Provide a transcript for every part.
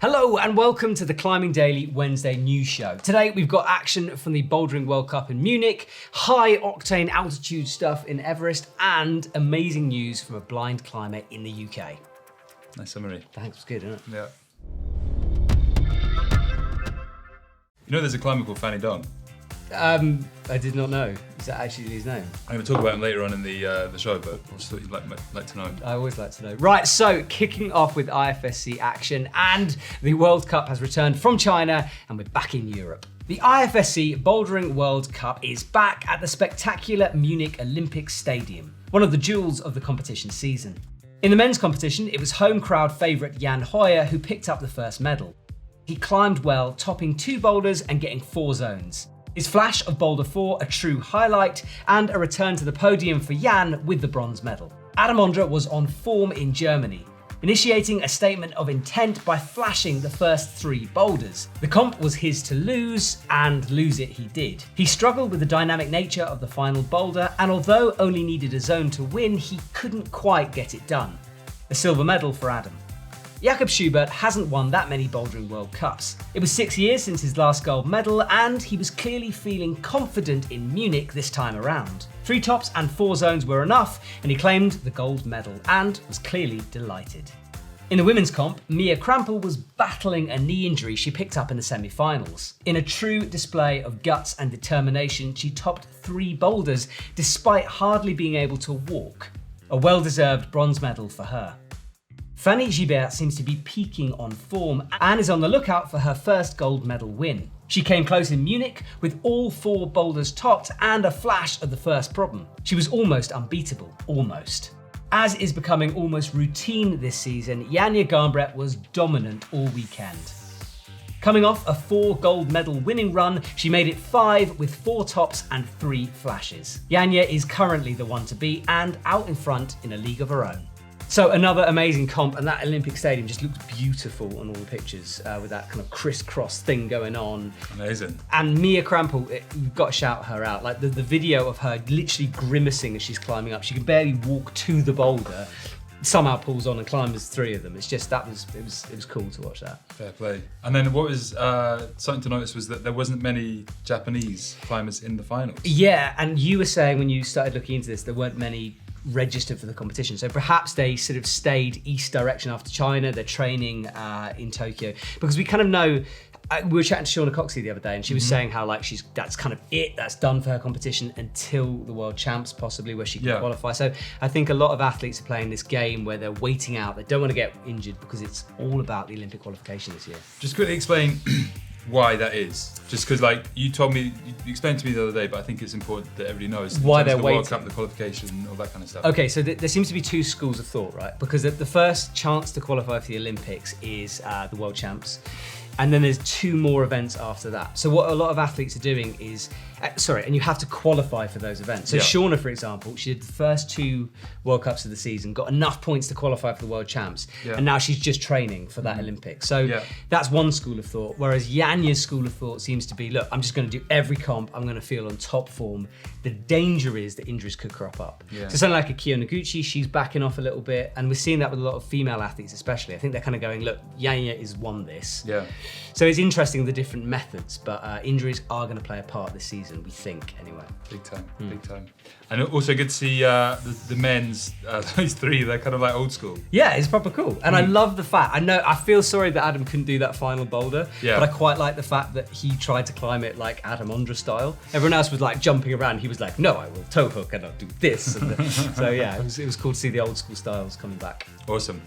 Hello and welcome to the Climbing Daily Wednesday news show. Today we've got action from the Bouldering World Cup in Munich, high octane altitude stuff in Everest, and amazing news from a blind climber in the UK. Nice summary. Thanks, was good, isn't it? Yeah. You know there's a climber called Fanny Dong? I did not know. Is that actually his name? I'm going to talk about him later on in the show, but I just thought you'd like to know. I always like to know. Right, so kicking off with IFSC action, and the World Cup has returned from China and we're back in Europe. The IFSC Bouldering World Cup is back at the spectacular Munich Olympic Stadium, one of the jewels of the competition season. In the men's competition, it was home crowd favourite Jan Hoyer who picked up the first medal. He climbed well, topping 2 boulders and getting 4 zones. His flash of Boulder 4 a true highlight, and a return to the podium for Jan with the bronze medal. Adam Ondra was on form in Germany, initiating a statement of intent by flashing the first 3 boulders. The comp was his to lose, and lose it he did. He struggled with the dynamic nature of the final boulder, and although only needed a zone to win, he couldn't quite get it done. A silver medal for Adam. Jakob Schubert hasn't won that many Bouldering World Cups. It was 6 years since his last gold medal, and he was clearly feeling confident in Munich this time around. 3 tops and 4 zones were enough, and he claimed the gold medal, and was clearly delighted. In the women's comp, Mia Krampel was battling a knee injury she picked up in the semi-finals. In a true display of guts and determination, she topped 3 boulders despite hardly being able to walk. A well-deserved bronze medal for her. Fanny Gibert seems to be peaking on form and is on the lookout for her first gold medal win. She came close in Munich with all 4 boulders topped and a flash of the first problem. She was almost unbeatable, almost. As is becoming almost routine this season, Janja Garnbret was dominant all weekend. Coming off a 4 gold medal winning run, she made it 5 with 4 tops and 3 flashes. Janja is currently the one to beat and out in front in a league of her own. So another amazing comp, and that Olympic Stadium just looks beautiful on all the pictures with that kind of crisscross thing going on. Amazing. And Mia Krampel, you've got to shout her out. Like the video of her literally grimacing as she's climbing up. She can barely walk to the boulder, somehow pulls on and climbs 3 of them. It's just, it was cool to watch that. Fair play. And then what was something to notice was that there wasn't many Japanese climbers in the finals. Yeah, and you were saying when you started looking into this, there weren't many registered for the competition. So perhaps they sort of stayed east direction after China. They're training in Tokyo. Because we kind of know, we were chatting to Shauna Coxey the other day and she was saying how like that's kind of it, that's done for her competition until the World Champs possibly where she can qualify. So I think a lot of athletes are playing this game where they're waiting out. They don't want to get injured because it's all about the Olympic qualification this year. Just quickly explain why that is. Just because like you explained to me the other day, but I think it's important that everybody knows why they're waiting. The World Cup, the qualification, all that kind of stuff. Okay, so there seems to be 2 schools of thought, right? Because the first chance to qualify for the Olympics is the World Champs. And then there's 2 more events after that. So what a lot of athletes are doing is, and you have to qualify for those events. So Shauna, for example, she did the first 2 World Cups of the season, got enough points to qualify for the World Champs, and now she's just training for that Olympics. So that's one school of thought. Whereas Janja's school of thought seems to be, look, I'm just going to do every comp, I'm going to feel on top form. The danger is that injuries could crop up. So something like Akio Noguchi, she's backing off a little bit, and we're seeing that with a lot of female athletes especially. I think they're kind of going, look, Janja has won this. So it's interesting the different methods, but injuries are going to play a part this season, we think, anyway. Big time, big time. And also good to see the men's, those 3, they're kind of like old school. Yeah, it's proper cool. And I love the fact, I feel sorry that Adam couldn't do that final boulder, but I quite like the fact that he tried to climb it like Adam Ondra style. Everyone else was like jumping around, he was like, no, I will toe hook and I'll do this. So yeah, it was cool to see the old school styles coming back. Awesome.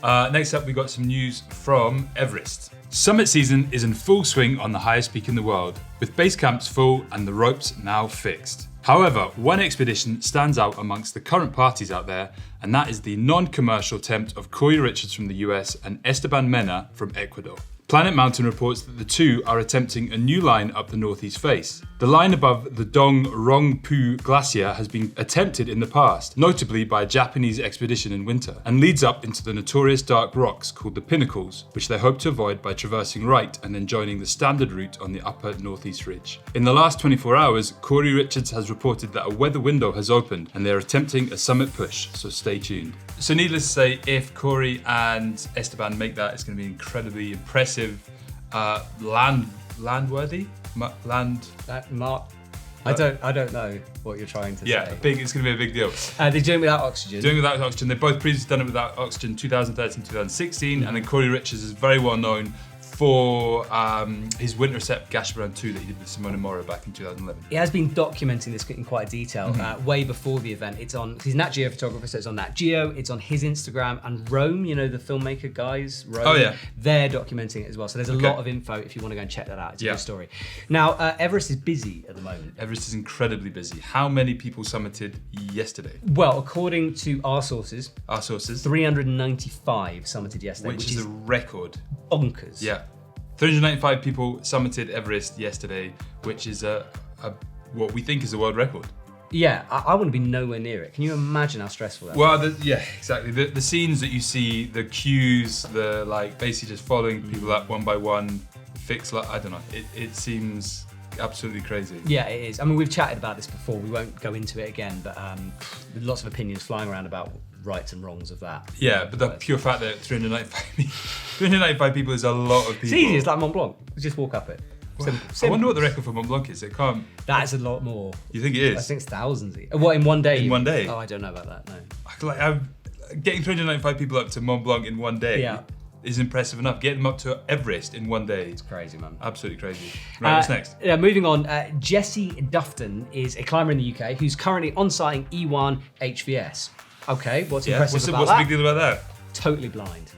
Next up, we got some news from Everest. Summit season is in full swing on the highest peak in the world, with base camps full and the ropes now fixed. However, one expedition stands out amongst the current parties out there, and that is the non-commercial attempt of Cory Richards from the US and Esteban Mena from Ecuador. Planet Mountain reports that the 2 are attempting a new line up the northeast face. The line above the Dong Rongpu Glacier has been attempted in the past, notably by a Japanese expedition in winter, and leads up into the notorious dark rocks called the Pinnacles, which they hope to avoid by traversing right and then joining the standard route on the upper northeast ridge. In the last 24 hours, Cory Richards has reported that a weather window has opened and they are attempting a summit push, so stay tuned. So needless to say, if Cory and Esteban make that, it's going to be incredibly impressive. Landworthy? Mark. I don't know what you're trying to say. Yeah, it's going to be a big deal. They're doing it without oxygen. Doing it without oxygen. They've both previously done it without oxygen, 2013, 2016, and then Cory Richards is very well known for his winter set Gashbaran 2 that he did with Simona Mora back in 2011. He has been documenting this in quite detail way before the event. It's on, he's Nat Geo photographer, so it's on Nat Geo, it's on his Instagram, and Rome, you know, the filmmaker guys, Rome, they're documenting it as well. So there's a lot of info if you want to go and check that out. It's a good story. Now, Everest is busy at the moment. Everest is incredibly busy. How many people summited yesterday? Well, according to our sources, 395 summited yesterday, which is a record. Bonkers. Yeah. 395 people summited Everest yesterday, which is what we think is a world record. Yeah, I want to be nowhere near it. Can you imagine how stressful that is? Well, exactly. The scenes that you see, the queues, the basically just following people up one by one, I don't know. It seems absolutely crazy. Yeah, it is. I mean, we've chatted about this before. We won't go into it again, but lots of opinions flying around about rights and wrongs of that. Yeah, but the pure fact that 395 people is a lot of people. It's easy, it's like Mont Blanc. Just walk up it. Simple. I wonder what the record for Mont Blanc is. It can't... That's a lot more. You think it is? I think it's thousands. What, in one day? In one day? Oh, I don't know about that, no. I'm getting 395 people up to Mont Blanc in one day is impressive enough. Getting them up to Everest in one day. It's crazy, man. Absolutely crazy. Right, what's next? Moving on, Jesse Dufton is a climber in the UK who's currently on-sighting E1 HVS. Okay, what's impressive about that? What's the big deal about that? Totally blind.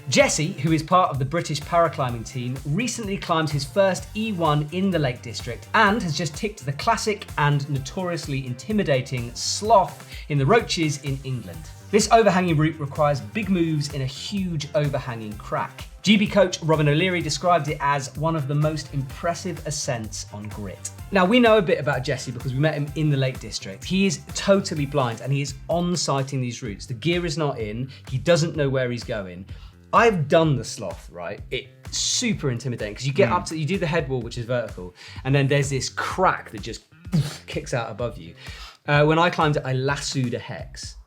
Jesse, who is part of the British paraclimbing team, recently climbed his first E1 in the Lake District and has just ticked the classic and notoriously intimidating Sloth in the Roaches in England. This overhanging route requires big moves in a huge overhanging crack. GB coach Robin O'Leary described it as one of the most impressive ascents on grit. Now, we know a bit about Jesse because we met him in the Lake District. He is totally blind and he is on-sighting these routes. The gear is not in, he doesn't know where he's going. I've done the Sloth, right? It's super intimidating because you get up to, you do the head wall, which is vertical, and then there's this crack that just kicks out above you. When I climbed it, I lassoed a hex.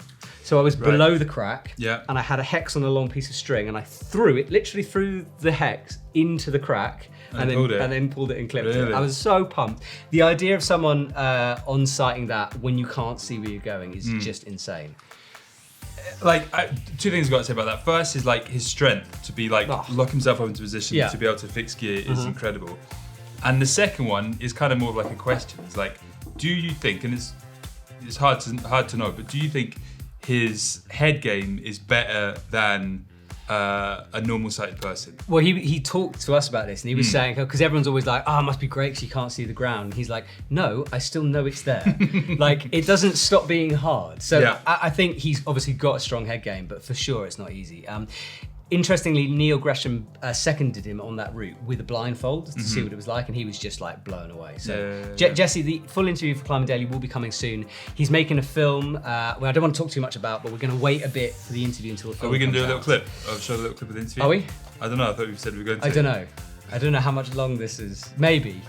So I was below the crack, and I had a hex on a long piece of string, and I threw it, literally threw the hex into the crack, and then pulled it and clipped it. I was so pumped. The idea of someone on-sighting that when you can't see where you're going is just insane. Two things I've got to say about that. First is his strength to be lock himself up into position to be able to fix gear is incredible. And the second one is kind of more of a question. It's do you think, and it's hard to know, but do you think his head game is better than a normal sighted person? Well, he talked to us about this and he was saying, because everyone's always like, it must be great because you can't see the ground. And he's like, no, I still know it's there. It doesn't stop being hard. So I think he's obviously got a strong head game, but for sure it's not easy. Interestingly, Neil Gresham seconded him on that route with a blindfold to see what it was like, and he was just blown away. So Jesse, the full interview for Climbing Daily will be coming soon. He's making a film, I don't want to talk too much about, but we're going to wait a bit for the interview until the film Are we going to do a little out. clip? I'll show a little clip of the interview. Are we? I don't know, I thought we said we were going to. I don't know. I don't know how much long this is. Maybe.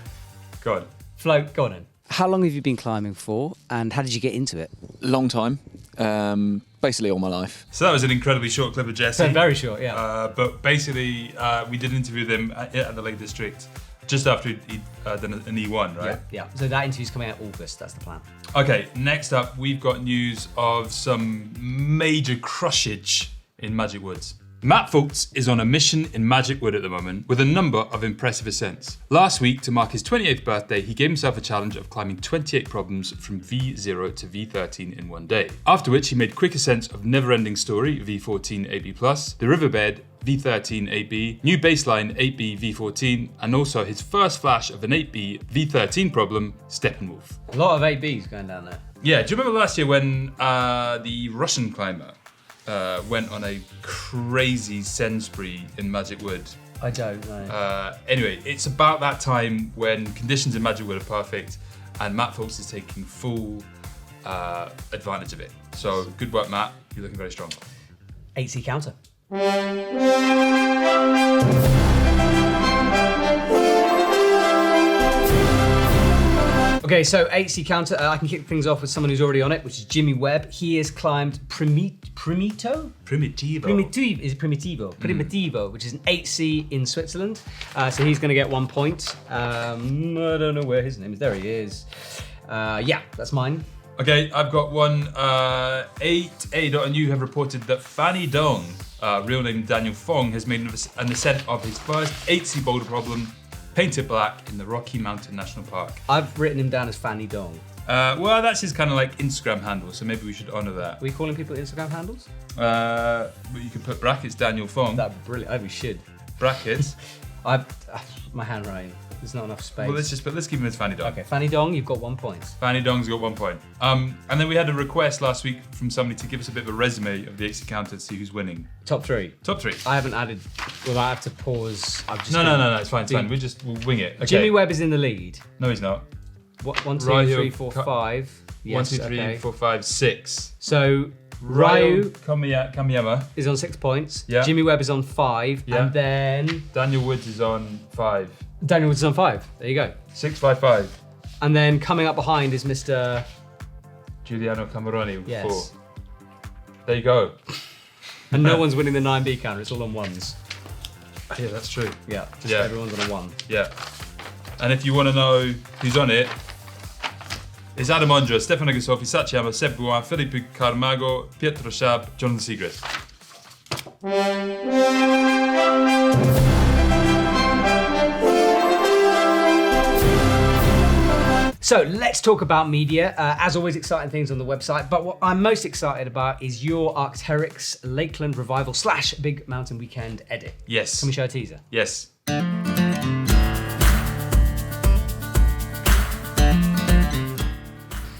Go on. Flo, go on then. How long have you been climbing for, and how did you get into it? Long time. Basically all my life. So that was an incredibly short clip of Jesse. Very short, yeah. But basically, we did an interview with him at the Lake District just after he'd done an E1, right? Yeah. So that interview's coming out August, that's the plan. Okay, next up, we've got news of some major crushage in Magic Woods. Matt Fultz is on a mission in Magic Wood at the moment with a number of impressive ascents. Last week, to mark his 28th birthday, he gave himself a challenge of climbing 28 problems from V0 to V13 in one day. After which, he made quick ascents of Neverending Story, V14 AB+, the Riverbed, V13 AB, New Baseline 8B V14, and also his first flash of an 8B V13 problem, Steppenwolf. A lot of 8Bs going down there. Yeah, do you remember last year when the Russian climber went on a crazy send spree in Magic Wood? I don't know. Anyway, it's about that time when conditions in Magic Wood are perfect and Matt Fultz is taking full advantage of it. So good work, Matt. You're looking very strong. 8C counter. Okay, so 8C counter. I can kick things off with someone who's already on it, which is Jimmy Webb. He has climbed Primitivo. Is it Primitivo, which is an 8C in Switzerland. So he's going to get 1 point. I don't know where his name is. There he is. Yeah, that's mine. Okay, I've got one. 8A.nu have reported that Fanny Dong, real name Daniel Fong, has made an ascent of his first 8C boulder problem, painted black in the Rocky Mountain National Park. I've written him down as Fanny Dong. Well, that's his kind of like Instagram handle, so maybe we should honour that. Are we calling people Instagram handles? But you could put brackets Daniel Fong. That'd be brilliant. We should. Brackets. My handwriting. There's not enough space. Well, let's keep him as Fanny Dong. Okay, Fanny Dong, you've got 1 point. Fanny Dong's got 1 point. And then we had a request last week from somebody to give us a bit of a resume of the 8C counter to see who's winning. Top three. Top three. I haven't added. Well, I have to pause. No, it's fine. It's fine. We'll wing it. Okay. Jimmy Webb is in the lead. No, he's not. What? 1, 2, Ryu, 3, 4, 5. Yes, 1, 2, 3, 4, 5, 6. So Ryu Kamiyama is on 6 points. Yeah. Jimmy Webb is on 5. Yeah. And then Daniel Woods is on 5. Daniel Woods is on 5. There you go. 6, 5, 5. And then coming up behind is Mr. Giuliano Cameroni with Yes. 4. There you go. And no one's winning the 9B counter. It's all on ones. Yeah, that's true. Yeah. Just Yeah. everyone's on a 1. Yeah. And if you want to know who's on it, it's Adam Ondra, Stefano Gasofi, Sachiyama, Seb Bouin, Felipe Carmago, Pietro Schab, Jonathan Segrist. So let's talk about media. As always, exciting things on the website. But what I'm most excited about is your Arc'teryx Lakeland Revival / Big Mountain Weekend edit. Yes. Can we show a teaser? Yes.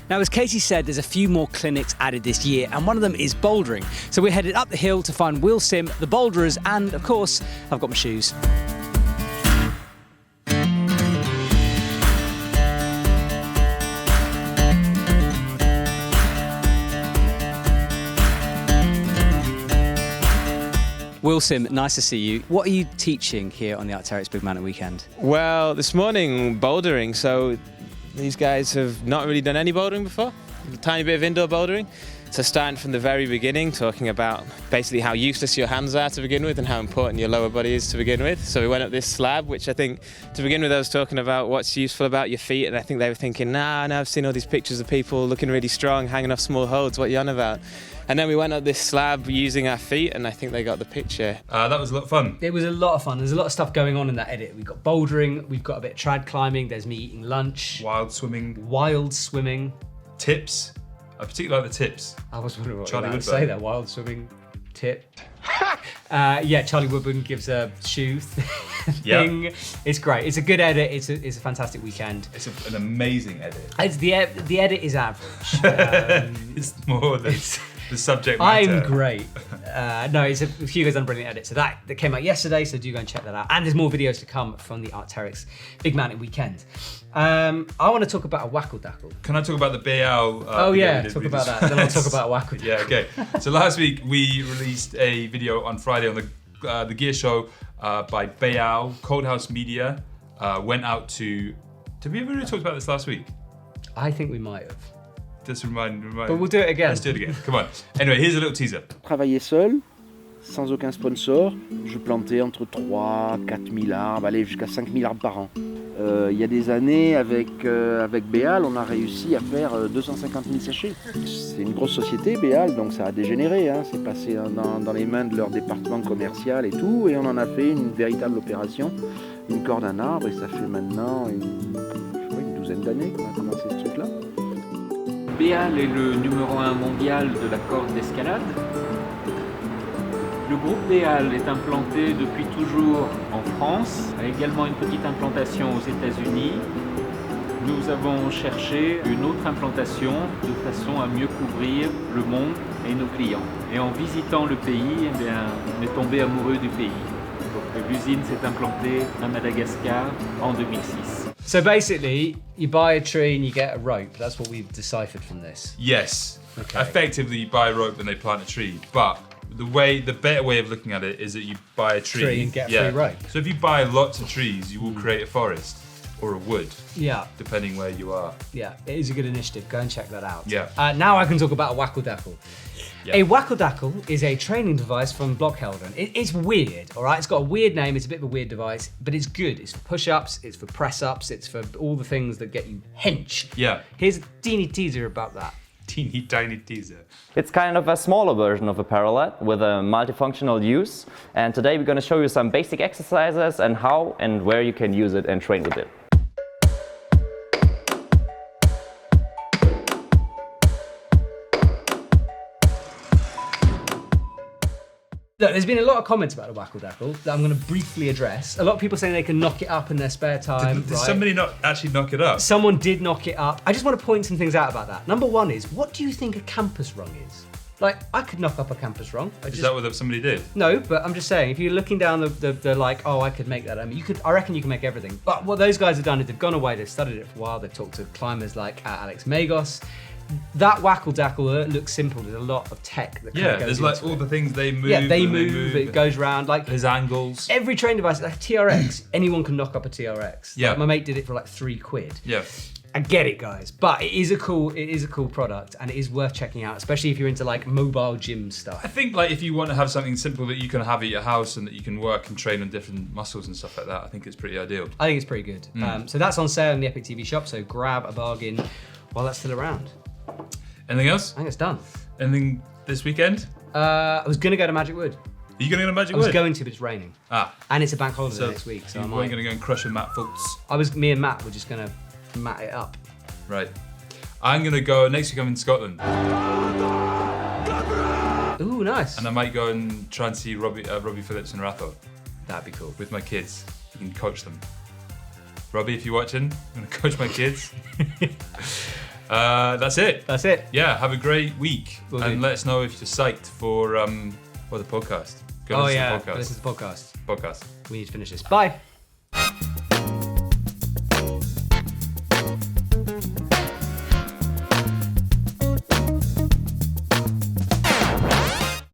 Now, as Katie said, there's a few more clinics added this year, and one of them is bouldering. So we're headed up the hill to find Will Sim, the boulderers, and of course, I've got my shoes. Will Sim, nice to see you. What are you teaching here on the Arc'teryx Big Mountain Weekend? Well, this morning, bouldering. So these guys have not really done any bouldering before. A tiny bit of indoor bouldering. So starting from the very beginning, talking about basically how useless your hands are to begin with and how important your lower body is to begin with. So we went up this slab, which I think, to begin with, I was talking about what's useful about your feet, and I think they were thinking, nah, I've seen all these pictures of people looking really strong, hanging off small holds, what are you on about? And then we went up this slab using our feet, and I think they got the picture. That was a lot of fun. It was a lot of fun. There's a lot of stuff going on in that edit. We've got bouldering, we've got a bit of trad climbing, there's me eating lunch. Wild swimming. Tips. I particularly like the tips. I was wondering what Charlie you were Woodburn. about to say that. Wild swimming tip. Yeah, Charlie Woodburn gives a shoe thing. Yep. It's great. It's a good edit. It's a fantastic weekend. It's an amazing edit. It's the edit is average. It's more than the subject matter. I'm great. No, Hugo's done a brilliant edit. So that came out yesterday, so do go and check that out. And there's more videos to come from the Arc'teryx Big Mountain Weekend. I want to talk about a wackle dackle. Can I talk about the Bayal? Oh yeah, talk about that. Then I'll talk about a wackle dackle. Yeah, okay. So last week we released a video on Friday on the gear show by Bayal. Cold House Media went out to. Did we ever really talk about this last week? I think we might have. Just remind. But we'll do it again. Let's do it again. Come on. Anyway, here's a little teaser. Travailler seul, sans aucun sponsor. Je plantais entre 3 000 4 000 arbres, allez jusqu'à 5 000 arbres par an. Il y a des années, avec Béal, on a réussi à faire 250 000 séchés. C'est une grosse société, Béal, donc ça a dégénéré. Hein. C'est passé dans les mains de leur département commercial et tout, et on en a fait une véritable opération, une corde à un arbre, et ça fait maintenant une douzaine d'années qu'on a commencé ce truc-là. Béal est le numéro 1 mondial de la corde d'escalade. Le groupe Béal est implanté depuis toujours en France, a également une petite implantation aux États-Unis. Nous avons cherché une autre implantation de façon à mieux couvrir le monde et nos clients. Et en visitant le pays, on est tombé amoureux du pays. Donc l'usine s'est implantée à Madagascar en 2006. So basically, you buy a tree and you get a rope. That's what we've deciphered from this. Yes. Okay. Effectively, you buy a rope and they plant a tree, but the better way of looking at it is that you buy a tree And get a free rope. So if you buy lots of trees, you will create a forest. or a wood, Yeah. depending where you are. Yeah, it is a good initiative. Go and check that out. Yeah. Now I can talk about a wackeldackle. Yeah. A wackeldackle is a training device from Blockhelden. It's weird, all right? It's got a weird name. It's a bit of a weird device, but it's good. It's for push-ups. It's for press-ups. It's for all the things that get you hench. Yeah. Here's a teeny teaser about that. Teeny tiny teaser. It's kind of a smaller version of a parallel with a multifunctional use. And today we're going to show you some basic exercises and how and where you can use it and train with it. Look, there's been a lot of comments about the wackeldackle that I'm going to briefly address. A lot of people saying they can knock it up in their spare time. Did right? somebody not actually knock it up? Someone did knock it up. I just want to point some things out about that. Number one is, what do you think a campus rung is? Like, I could knock up a campus rung. Is that what somebody did? No, but I'm just saying, if you're looking down the like, oh, I could make that. I mean, I reckon you can make everything. But what those guys have done is they've gone away, they've studied it for a while, they've talked to climbers like Alex Magos. That wackeldackle looks simple. There's a lot of tech that kind of goes there's into like all it. the things they move. Yeah, they move, it goes around. Like, there's angles. every training device, like TRX, anyone can knock up a TRX. Yeah. Like, my mate did it for like £3. Yeah. I get it, guys, but it is a cool product, and it is worth checking out, especially if you're into like mobile gym I stuff. think like if you want to have something simple that you can have at your house and that you can work and train on different muscles and stuff like that, I think it's pretty ideal. I think it's pretty good. So that's on sale in the Epic TV shop, so grab a bargain while that's still around. Anything else? I think it's done. Anything this weekend? I was gonna go to Magic Wood. Are you going to go to Magic I was Wood? going to, but it's raining. And it's a bank holiday next week, so you I weren't might. going to go and crush a Matt Fultz. Me and Matt were just gonna mat it up. Right. I'm going to go, next week I'm in Scotland. Ooh, nice. And I might go and try and see Robbie Phillips and Rathod That'd be cool. with my kids. You can coach them. Robbie, if you're watching, I'm going to coach my kids. That's it. That's it. Yeah, have a great week. Will and do. let us know if you're psyched for the podcast. Go Oh listen yeah, to the podcast. this is the podcast. Podcast. We need to finish this. Bye.